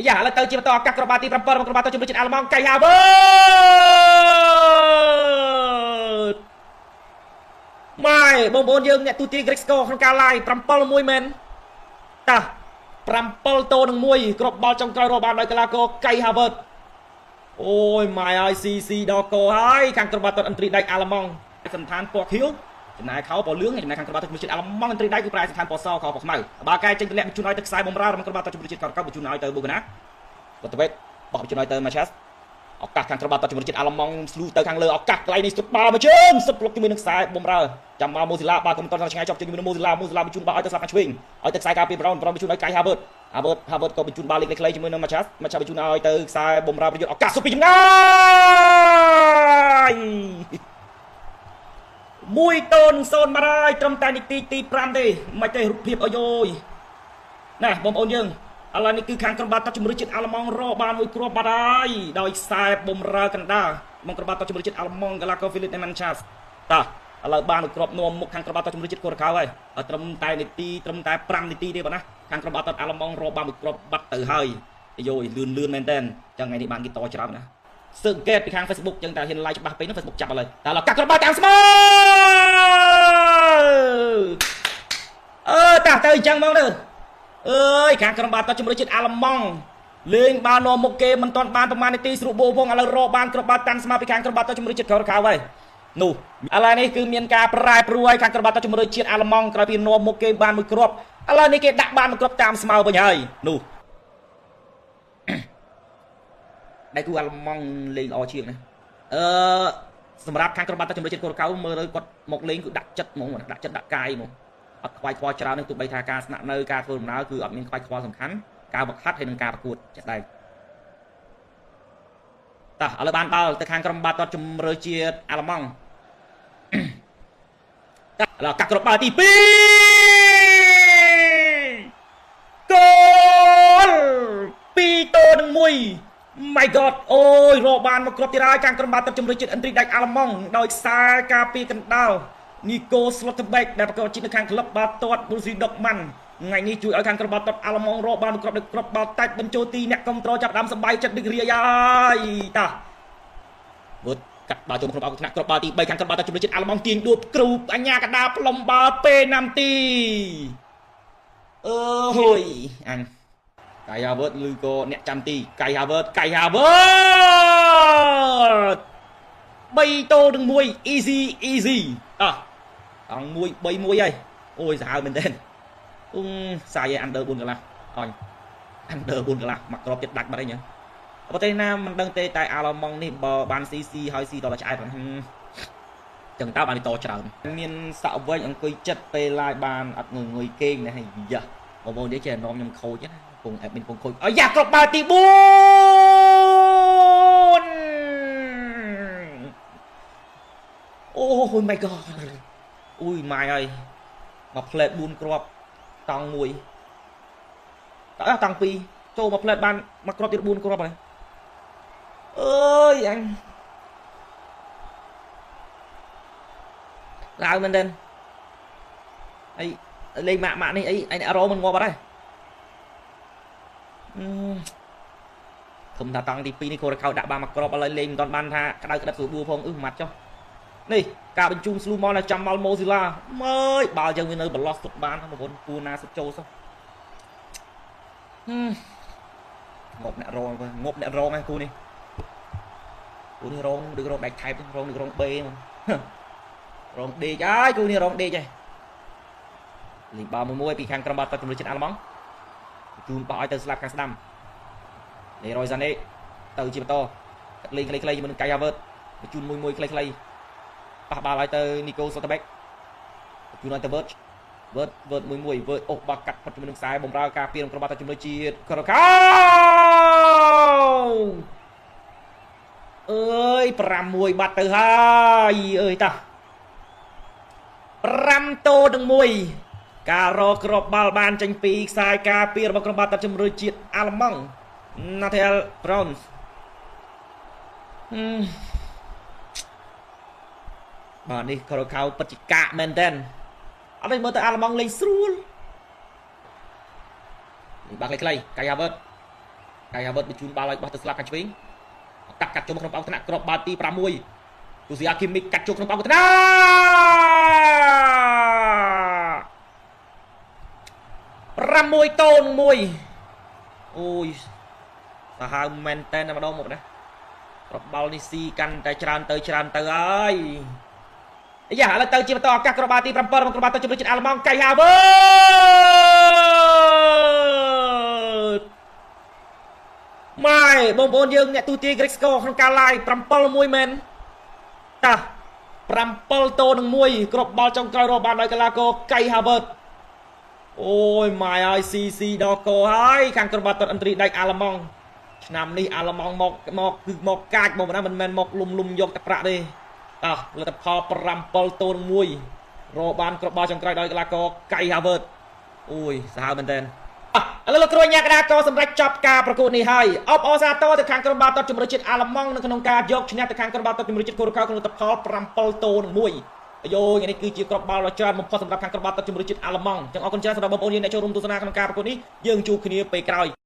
យ៉ាឥឡូវទៅជាបន្តឱកាសក្របបាល់ទី7របស់ក្របបាល់ទៅជំរឿនជាតិអាល្លឺម៉ង់កៃហាវើតម៉ែបងប្អូនយើងអ្នកទូទាយ Greek Score ក្នុងការ live 7-1 មែនតា7-1គ្រាប់បាល់ចុងក្រោយរកបានដោយកីឡាករកៃហាវើតអូយម៉ែហើយ CC ដល់កោហើយខាងក្របបាល់ទាត់អន្តរីដៃអាល្លឺម៉ង់សន្តានពណ៌ខៀវចំណាយខោពណ៌លឿងចំណាយខាងក្របបាល់ទាត់ជំរឿនជាតិអាល្លឺម៉ង់អន្តរីដៃគឺប្រែសន្តានពណ៌សខោពណ៌ខ្មៅបាល់កែចេញទម្លាក់បញ្ជូនឲ្យទៅខ្សែបំរើរបស់ក្របបាល់ទាត់ជំរឿនជាតិកោបញ្ជូនឲ្យទៅបូកាណាវត្តវេតបោះបញ្ជូនឲ្យទៅម៉ាឆាសឱកាសខាងក្របបាល់ទាត់ជំរឿនជាតិអាល្លឺម៉ង់ស្លូទៅខាងលើឱកាសកន្លែងនេះស្ទុបបាល់មកជើងសុបលុកជាមួយនឹងខ្សែបំរើចាំមកម៉ូស៊ីឡាបាល់កុំតន់ឆ្ងាយជាប់ជាមួយនឹងម៉ូស៊ីឡាបញ្ជូនបាល់ឲ្យទៅស្លាប់ខាងឆ្វេងឲ្យទៅខ្សែការពារប្រន់បញ្ជូនឲ្យកៃហាវើតក៏បញ្ជូនបាល់លេខខ្លីៗជាមួយនឹងម៉ាឆាសបញ្ជូនឲ្យទៅខ្សែបំរើប្រយុទ្ធឱកាសសុបពីចម្ងាយ1-0បាត់ហើយត្រឹមតែនាទីទី5ទេមិនទេរូបភាពអើយអូយណាបងប្អូនយើងឥឡូវនេះគឺខាងក្របបាល់ទាត់ជំរឿនជាតិអាល្លឺម៉ង់រកបានមួយគ្រាប់បាត់ហើយដោយខ្សែបំរើកណ្ដាលមកក្របបាល់ទាត់ជំរឿនជាតិអាល្លឺម៉ង់កីឡាករ Philip Nemanja តាឥឡូវបានមួយគ្រាប់នាំមុខខាងក្របបាល់ទាត់ជំរឿនជាតិកូរ៉េកៅហើយត្រឹមតែ5នាទីទេបងណាខាងក្របបាល់ទាត់អាល្លឺម៉ង់រកបានមួយគ្រាប់បាត់ទៅហើយអាយលឿនមែនតើចឹងថ្ងៃនេះបានគេតច្រើនណាសើកេតពីខាង Facebook ចឹងតែហ៊ាន like ច្បាស់ពេកនោះ Facebook ចាប់ឥឡូវតែឥឡូវកាត់ក្របបាល់តាមស្មើតាទៅអញ្ចឹងហ្មងទៅអើយខាងក្រុមបាល់ទាត់ជំរឿនជាតិអាល្លឺម៉ង់លេងបាល់នាំមុខគេមិនទាន់បានប្រមាណនាទីស្រួលបូវងឥឡូវរកបានក្របបាល់តាន់ស្មើពីខាងក្រុមបាល់ទាត់ជំរឿនជាតិកូរ៉េកៅហើយនោះឥឡូវនេះគឺមានការប្រែប្រួលឲ្យខាងក្រុមបាល់ទាត់ជំរឿនជាតិអាល្លឺម៉ង់ក្រោយពីនាំមុខគេបានមួយគ្រាប់ឥឡូវនេះគេដាក់បានមួយគ្រាប់តាមស្មើវិញហើយនោះដៃគូអាល្លឺម៉ង់លេងល្អជាងណាសម្រាប់ខាងក្រុមបាល់ទាត់ជំរឿនជាតិកូរ៉េកៅមើលទៅគាត់មកលេងគឺដាក់ចិត្តហ្មងដាក់ចិត្តដាក់កាយហ្មងអត់ខ្វាយខ្វល់ច្រើននឹងទោះបីថាការស្នាក់នៅការធ្វើដំណើរគឺអត់មានខ្វាយខ្វល់សំខាន់ការវឹកហាត់ហើយនឹងការប្រកួតចាស់ដែរតោះឥឡូវបានបាល់ទៅខាងក្រុមបាល់ទាត់ជំរឿនជាតិអាល្លឺម៉ង់តោះឥឡូវកាត់គ្រាប់បាល់ទី2គោល2-1 My God អូយរកបានមកគ្រាប់ទៀតហើយខាងក្រុមបាល់ទាត់ជំរឿនជាតិអន្តរីដាច់អាល្លឺម៉ង់ដោយខ្សែការពារកណ្ដាលNico Slotterbeck ដែលប្រកបជាតិនៅខាងក្លឹបបាល់ទាត់ Borussia Dortmund ថ្ងៃនេះជួយឲ្យខាងក្រុមបាល់ទាត់អាល្លឺម៉ង់រកបានគ្រាប់បាល់តាច់បញ្ចូលទីអ្នកគ្រប់គ្រងចាប់ដើមសប្បាយចិត្តរីករាយហើយតាវត់កាត់បាល់ចូលក្នុងថ្នាក់គ្រាប់បាល់ទី3ខាងក្រុមបាល់ទាត់ជំរឿនជាតិអាល្លឺម៉ង់ទាញដួលគ្រូអញ្ញាកណ្ដាលផ្លុំបាល់ពេលណាំទីហួយអញកៃហាវើតឬក៏អ្នកចាំទីកៃហាវើត3-1 easy អង1-3-1ហើយអូយសាហាវមែនទេសាយឲ្យ under 4 កន្លះអញ under 4 កន្លះមកគ្រាប់ទៀតដាច់បាត់ហើយញ៉ឹងប្រទេសណាមិនដឹងទេតែអាល្លឺម៉ង់នេះបើបាន CC ហើយ C ដល់តែឆ្អែតចឹងតើបានតច្រើនមានសាក់វិញអង្គុយចិត្តពេល live បានអត់ងងុយគេងណាហើយយ៉ាបងប្អូននិយាយចេះនាំខ្ញុំខូចណាពង admin ពងខូចអាយ៉ាគ្រាប់បាល់ទី4អូយ my god អូយម៉ែហើយមកផ្លេត4គ្រាប់តង់1តង់2ចូលមកផ្លេតបានមកគ្រាប់ទៀត4គ្រាប់ហើយអើយអញឡើងមែនទេអីលេងម៉ាក់នេះអីអញអត់រមមិនងាប់អត់ហើយខ្ញុំថាតង់ទី2នេះកូរ៉េកៅដាក់បានមកគ្រាប់ឥឡូវលេងមិនទាន់បានថាក្តៅក្តិតស្រួលបួផងម៉ាត់ចុះនេះការបញ្ជូនស្លូមកចាំមកម៉ូស៊ីឡាមើលបាល់យើងវានៅបឡោះទុកបានបងប្អូនគូណាសុខចូលសោះងប់អ្នករងហ្នឹងគូនេះរងដូចរងដាច់ថែបរងដូចរងបេហ្មងរងដេកហើយគូនេះរងដេកហើយលេងបាល់មួយពីខាងក្រុមបាល់ទាត់ជំរឿនជាតិអាល្លឺម៉ង់ជូនបោះឲ្យទៅស្លាប់ខាងស្ដាំលេរ៉យសាណេទៅជាបន្តលេងខ្លីៗជាមួយនឹងកៃហាវើតបញ្ជូនមួយខ្លីៗប៉ះបាល់ឲ្យទៅ Nico Slotterbeck បញ្ជូនឲ្យទៅ Vert មួយអូបាល់កាត់ផុតជាមួយនឹងខ្សែបំរើការពារក្រុមបាល់ទាត់ជំរឿនជាតិកូរ៉េកៅអើយ5-1បាត់ទៅហើយអើយតា5-1ការរកគ្រាប់បាល់បានចេញពីខ្សែការពាររបស់ក្រុមបាល់ទាត់ជំរឿនជាតិអាល្លឺម៉ង់ Nathaniel Browns បាទនេះកូរ៉េកៅពិតជាកាកមែនតើអត់ទេមើលទៅអាល្លឺម៉ង់លេងស្រួលនេះបាក់ខ្លីៗកៃហាវើត កាយហាវើតបញ្ជូនបាល់ឲ្យបោះទៅស្លាប់ខាងឆ្វេងកាត់ចូលក្នុងបោកថ្នាក់ក្របបាល់ទី6ទូស៊ីអាគីមីកាត់ចូលក្នុងបោកថ្នាក់6-1អូយសាហាវមែនតែនម្ដងមកណាក្របបាល់នេះស៊ីកាន់តែច្រើនទៅហើយយ៉ាឥឡូវទៅជាបន្តឱកាសក្របបាល់ទី7របស់ក្របបាល់ទៅជម្រើសជាតិអាល្លឺម៉ង់កាយហាវើតម៉ែបងប្អូនយើងអ្នកទូទាយ Greek Score ក្នុងការ live 7-1មែនតា7-1គ្រាប់បាល់ចុងក្រោយរបស់បានដោយកីឡាករកៃហាវើតអូយម៉ែហើយ CC ដល់កោហើយខាងក្របបាល់ទាត់ឥន្ទ្រីដៃអាល្លឺម៉ង់ឆ្នាំនេះអាល្លឺម៉ង់មកគឺមកកាចមកមិនមែនមកលុំយកទឹកប្រាក់ទេលទ្ធផល7-1របានក្របបាល់ចុងក្រោយដោយកីឡាករកៃហាវើតអូយសាហាវមែនតើឥឡូវលោកគ្រូញ៉ាកដាក៏សម្រេចចប់ការប្រកួតនេះហើយអបអរសាទរទៅខាងក្រុមបាល់ទាត់ជម្រើសជាតិអាល្លឺម៉ង់នៅក្នុងការយកឈ្នះទៅខាងក្រុមបាល់ទាត់ជម្រើសជាតិកូរ៉េក្នុងលទ្ធផល7-1អាយថ្ងៃនេះគឺជាក្របបាល់ដ៏ច្រើនបំផុតសម្រាប់ខាងក្រុមបាល់ទាត់ជម្រើសជាតិអាល្លឺម៉ង់ចឹងអរគុណច្រើនសម្រាប់បងប្អូនយើងអ្នកចូលរួមទស្សនាក្នុងការប្រកួតនេះយើងជួបគ្នាពេលក្រោយ